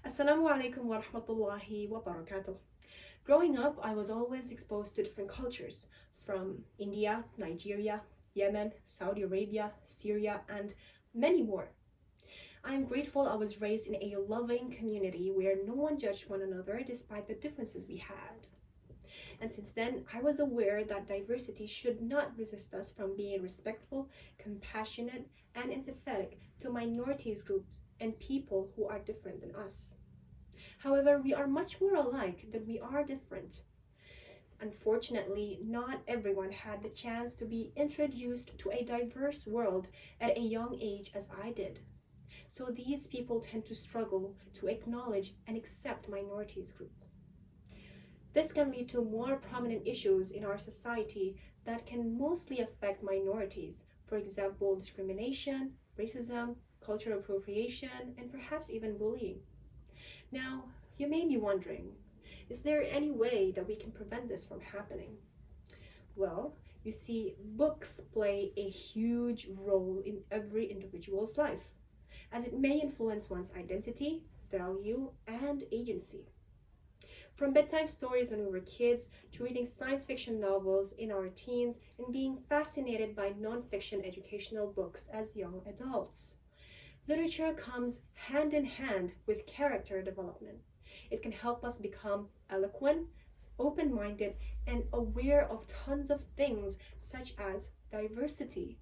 Assalamu alaikum wa rahmatullahi wa barakatuh. Growing up, I was always exposed to different cultures from India, Nigeria, Yemen, Saudi Arabia, Syria, and many more. I am grateful I was raised in a loving community where no one judged one another despite the differences we had. And since then, I was aware that diversity should not resist us from being respectful, compassionate, and empathetic to minorities groups and people who are different than us. However, we are much more alike than we are different. Unfortunately, not everyone had the chance to be introduced to a diverse world at a young age as I did. So these people tend to struggle to acknowledge and accept minorities group. This can lead to more prominent issues in our society that can mostly affect minorities, for example, discrimination, racism, cultural appropriation, and perhaps even bullying. Now, you may be wondering, is there any way that we can prevent this from happening? Well, you see, books play a huge role in every individual's life, as it may influence one's identity, value, and agency. From bedtime stories when we were kids to reading science fiction novels in our teens and being fascinated by non-fiction educational books as young adults. Literature comes hand in hand with character development. It can help us become eloquent, open-minded, and aware of tons of things such as diversity.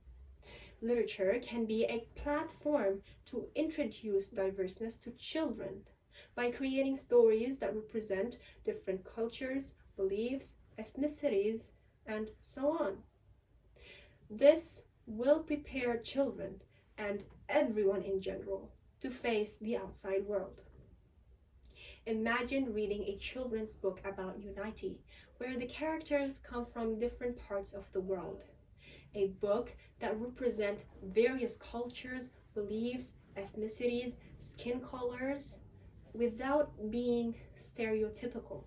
Literature can be a platform to introduce diverseness to children by creating stories that represent different cultures, beliefs, ethnicities, and so on. This will prepare children and everyone in general to face the outside world. Imagine reading a children's book about unity, where the characters come from different parts of the world. A book that represents various cultures, beliefs, ethnicities, skin colors, without being stereotypical.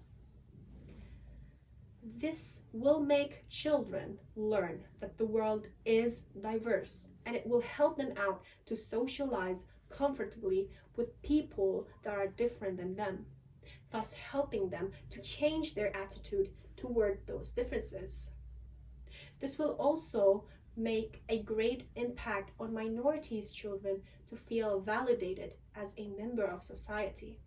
This will make children learn that the world is diverse, and it will help them out to socialize comfortably with people that are different than them, thus helping them to change their attitude toward those differences. This will also make a great impact on minorities children to feel validated as a member of society.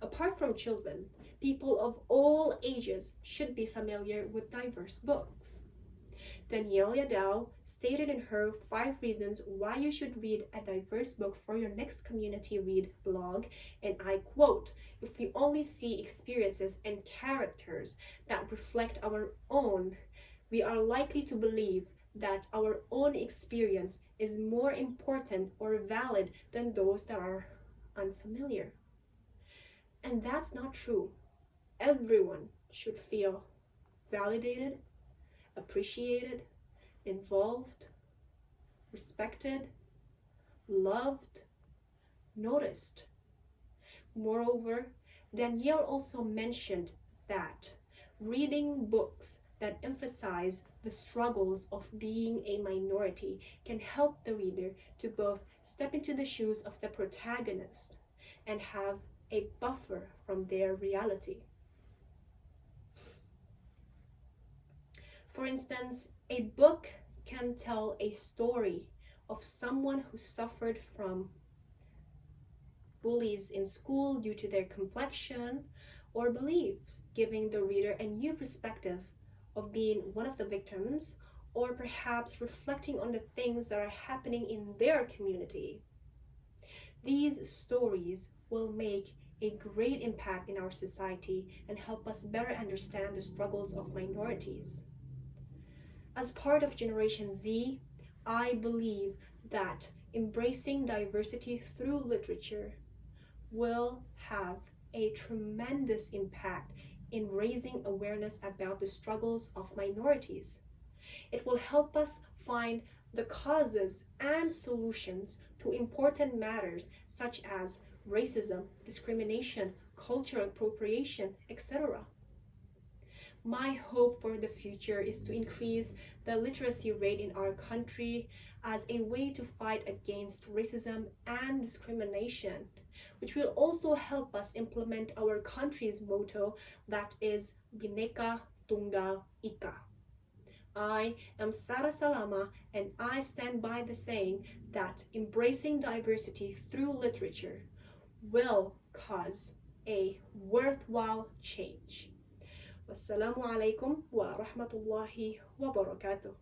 Apart from children, people of all ages should be familiar with diverse books. Danielle Yadao stated in her 5 reasons why you should read a diverse book for your next community read blog, and I quote, "If we only see experiences and characters that reflect our own, we are likely to believe that our own experience is more important or valid than those that are unfamiliar." And that's not true. Everyone should feel validated, appreciated, involved, respected, loved, noticed. Moreover, Danielle also mentioned that reading books that emphasize the struggles of being a minority can help the reader to both step into the shoes of the protagonist and have a buffer from their reality. For instance, a book can tell a story of someone who suffered from bullies in school due to their complexion or beliefs, giving the reader a new perspective of being one of the victims, or perhaps reflecting on the things that are happening in their community. These stories will make a great impact in our society and help us better understand the struggles of minorities. As part of Generation Z, I believe that embracing diversity through literature will have a tremendous impact in raising awareness about the struggles of minorities. It will help us find the causes and solutions to important matters such as racism, discrimination, cultural appropriation, etc. My hope for the future is to increase the literacy rate in our country as a way to fight against racism and discrimination, which will also help us implement our country's motto, that is Bhinneka Tunggal Ika. I am Sara Salama, and I stand by the saying that embracing diversity through literature will cause a worthwhile change. Wassalamu alaikum wa rahmatullahi wa barakatuh.